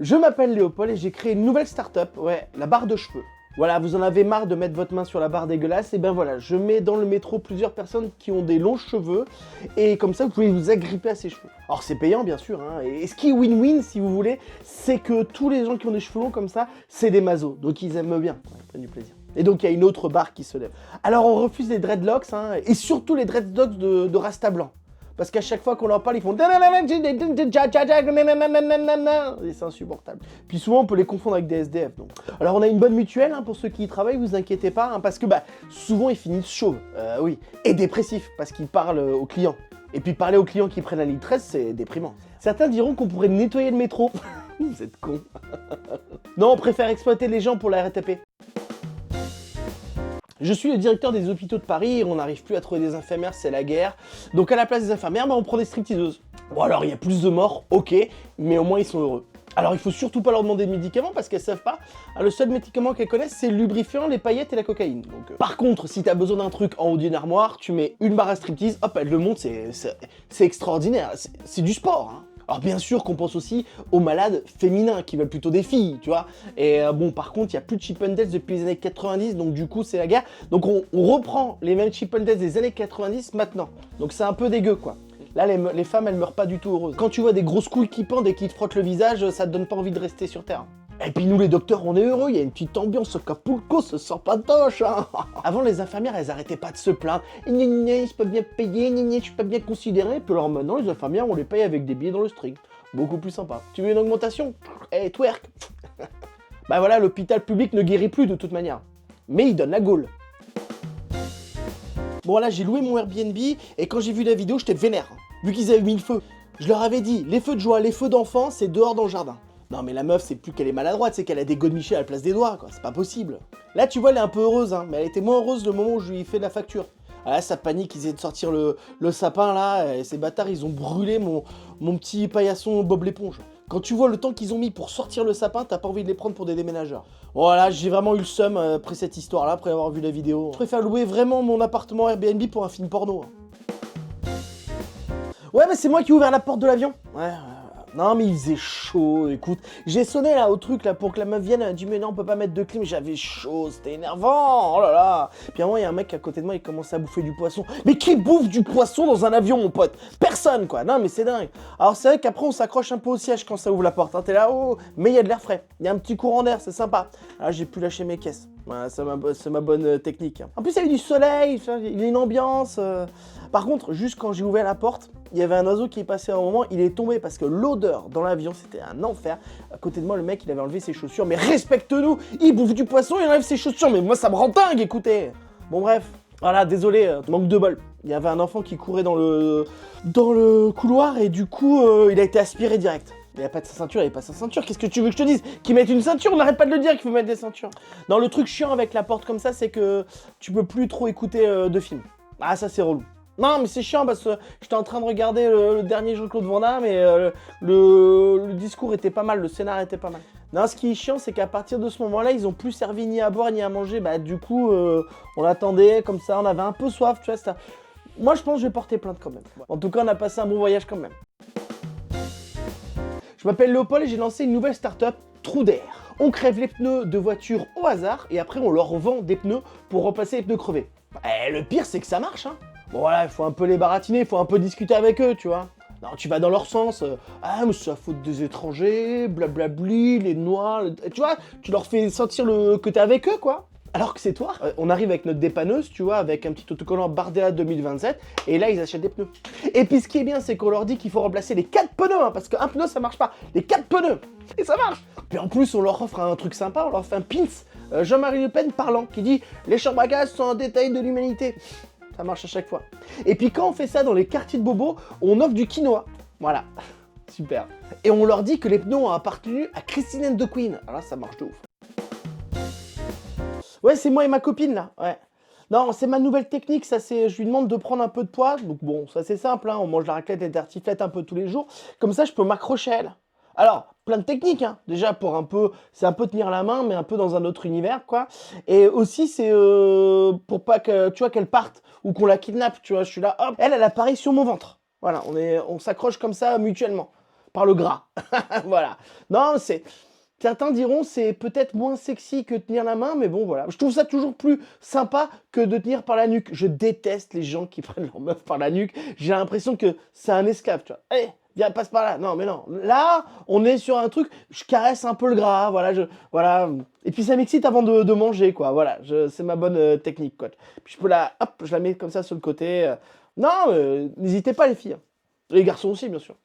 Je m'appelle Léopold et j'ai créé une nouvelle startup, ouais, la barre de cheveux. Voilà, vous en avez marre de mettre votre main sur la barre dégueulasse, et ben voilà, je mets dans le métro plusieurs personnes qui ont des longs cheveux, et comme ça vous pouvez vous agripper à ces cheveux. Alors c'est payant bien sûr, hein, et ce qui est win-win si vous voulez, c'est que tous les gens qui ont des cheveux longs comme ça, c'est des masos, donc ils aiment bien, ouais, ils prennent du plaisir. Et donc il y a une autre barre qui se lève. Alors on refuse les dreadlocks, hein, et surtout les dreadlocks de Rasta blanc. Parce qu'à chaque fois qu'on leur parle, ils font... Et c'est insupportable. Puis souvent, on peut les confondre avec des SDF. Donc. Alors, on a une bonne mutuelle, hein, pour ceux qui y travaillent, vous inquiétez pas, hein, parce que souvent, ils finissent chauves, oui. Et dépressifs, parce qu'ils parlent aux clients. Et puis, parler aux clients qui prennent la ligne 13, c'est déprimant. Certains diront qu'on pourrait nettoyer le métro. Vous êtes cons. Non, on préfère exploiter les gens pour la RATP. Je suis le directeur des hôpitaux de Paris et on n'arrive plus à trouver des infirmières, c'est la guerre. Donc à la place des infirmières, on prend des stripteaseuses. Bon alors il y a plus de morts, ok, mais au moins ils sont heureux. Alors il faut surtout pas leur demander de médicaments parce qu'elles savent pas. Le seul médicament qu'elles connaissent c'est le lubrifiant, les paillettes et la cocaïne. Donc, Par contre, si t'as besoin d'un truc en haut d'une armoire, tu mets une barre à striptease, hop, elle le monte, c'est extraordinaire, c'est du sport, hein. Alors bien sûr qu'on pense aussi aux malades féminins qui veulent plutôt des filles, tu vois. Et bon, par contre, il n'y a plus de Chip 'n Dale depuis les années 90, donc du coup, c'est la guerre. Donc on reprend les mêmes Chip 'n Dale des années 90 maintenant. Donc c'est un peu dégueu, quoi. Là, les femmes, elles meurent pas du tout heureuses. Quand tu vois des grosses couilles qui pendent et qui te frottent le visage, ça te donne pas envie de rester sur Terre. Et puis nous les docteurs, on est heureux, il y a une petite ambiance, Acapulco, se sent pas toche, hein. Avant, les infirmières, elles arrêtaient pas de se plaindre. Gna gna, je suis pas bien payé, gna gna, je suis pas bien considéré. Puis alors maintenant, les infirmières, on les paye avec des billets dans le string. Beaucoup plus sympa. Tu veux une augmentation? Eh, twerk. Bah voilà, l'hôpital public ne guérit plus de toute manière. Mais il donne la gaule. Bon là, j'ai loué mon Airbnb, et quand j'ai vu la vidéo, j'étais vénère. Vu qu'ils avaient mis le feu. Je leur avais dit, les feux de joie, les feux d'enfants, c'est dehors dans le jardin. Non mais la meuf, c'est plus qu'elle est maladroite, c'est qu'elle a des godemichés à la place des doigts, quoi. C'est pas possible. Là, tu vois, elle est un peu heureuse, hein, mais elle était moins heureuse le moment où je lui ai fait la facture. Ah là, ça panique, ils essaient de sortir le sapin, là, et ces bâtards, ils ont brûlé mon petit paillasson Bob l'éponge. Quand tu vois le temps qu'ils ont mis pour sortir le sapin, t'as pas envie de les prendre pour des déménageurs. Voilà, j'ai vraiment eu le seum après cette histoire-là, après avoir vu la vidéo. Je préfère louer vraiment mon appartement Airbnb pour un film porno. Ouais, mais c'est moi qui ai ouvert la porte de l'avion. Ouais. Non, mais il faisait chaud, écoute. J'ai sonné là au truc là pour que la meuf vienne, elle a dit mais non, on peut pas mettre de clim. J'avais chaud, c'était énervant. Oh là là. Puis à un moment, il y a un mec à côté de moi, il commençait à bouffer du poisson. Mais qui bouffe du poisson dans un avion, mon pote? Personne, quoi. Non, mais c'est dingue. Alors c'est vrai qu'après, on s'accroche un peu au siège quand ça ouvre la porte. Hein. T'es là, oh, mais il y a de l'air frais. Il y a un petit courant d'air, c'est sympa. Là, j'ai pu lâcher mes caisses. Voilà, c'est ma bonne technique. En plus, il y avait du soleil, il y a une ambiance. Par contre, juste quand j'ai ouvert la porte, il y avait un oiseau qui est passé à un moment, il est tombé parce que l'odeur dans l'avion, c'était un enfer. À côté de moi, le mec, il avait enlevé ses chaussures. Mais respecte-nous, il bouffe du poisson, il enlève ses chaussures. Mais moi, ça me rend dingue, écoutez. Bon, bref. Voilà, désolé, manque de bol. Il y avait un enfant qui courait dans le couloir et du coup, il a été aspiré direct. Il n'y a pas de sa ceinture, il n'y a pas sa ceinture. Qu'est-ce que tu veux que je te dise? Qu'ils mettent une ceinture, on n'arrête pas de le dire qu'il faut mettre des ceintures. Non, le truc chiant avec la porte comme ça, c'est que tu peux plus trop écouter de films. Ah, ça, c'est relou. Non, mais c'est chiant parce que j'étais en train de regarder le dernier Jean-Claude Van Damme et le discours était pas mal, le scénar était pas mal. Non, ce qui est chiant, c'est qu'à partir de ce moment-là, ils ont plus servi ni à boire ni à manger. Bah, du coup, on attendait comme ça, on avait un peu soif, tu vois. Ça... Moi, je pense que je vais porter plainte quand même. En tout cas, on a passé un bon voyage quand même. Je m'appelle Léopold et j'ai lancé une nouvelle startup, Trou d'air. On crève les pneus de voitures au hasard et après, on leur vend des pneus pour remplacer les pneus crevés. Et le pire, c'est que ça marche, hein. Bon voilà, il faut un peu les baratiner, il faut un peu discuter avec eux, tu vois. Non, tu vas dans leur sens, ah mais c'est la faute des étrangers, blablabli, les noirs, tu vois, tu leur fais sentir que t'es avec eux, quoi. Alors que c'est toi, on arrive avec notre dépanneuse, tu vois, avec un petit autocollant Bardella 2027, et là ils achètent des pneus. Et puis ce qui est bien, c'est qu'on leur dit qu'il faut remplacer les 4 pneus, hein, parce qu'un pneu ça marche pas, les 4 pneus, et ça marche. Puis en plus on leur offre un truc sympa, on leur fait un pins, Jean-Marie Le Pen parlant, qui dit « Les chambres à gaz sont un détail de l'humanité ». Ça marche à chaque fois. Et puis quand on fait ça dans les quartiers de bobos, on offre du quinoa. Voilà. Super. Et on leur dit que les pneus ont appartenu à Christine and the Queen. Alors là, ça marche de ouf. Ouais, c'est moi et ma copine, là. Ouais. Non, c'est ma nouvelle technique, ça c'est... Je lui demande de prendre un peu de poids. Donc bon, ça c'est simple, hein. On mange la raclette et la tartiflette un peu tous les jours. Comme ça, je peux m'accrocher à elle. Alors, plein de techniques, hein. Déjà pour un peu... C'est un peu tenir la main, mais un peu dans un autre univers, quoi. Et aussi, c'est pour pas que... Tu vois, qu'elle parte. Ou qu'on la kidnappe, tu vois, je suis là, hop, elle apparaît sur mon ventre. Voilà, on s'accroche comme ça mutuellement. par le gras. Voilà. Non, c'est... Certains diront c'est peut-être moins sexy que tenir la main, mais bon voilà. Je trouve ça toujours plus sympa que de tenir par la nuque. Je déteste les gens qui prennent leur meuf par la nuque. J'ai l'impression que c'est un esclave, tu vois. Allez, viens, passe par là. Non, mais non. Là, on est sur un truc, je caresse un peu le gras, voilà. Voilà. Et puis ça m'excite avant de manger, quoi. Voilà, c'est ma bonne technique, quoi. Puis je peux hop, je la mets comme ça sur le côté. Non, n'hésitez pas les filles, hein. Les garçons aussi, bien sûr.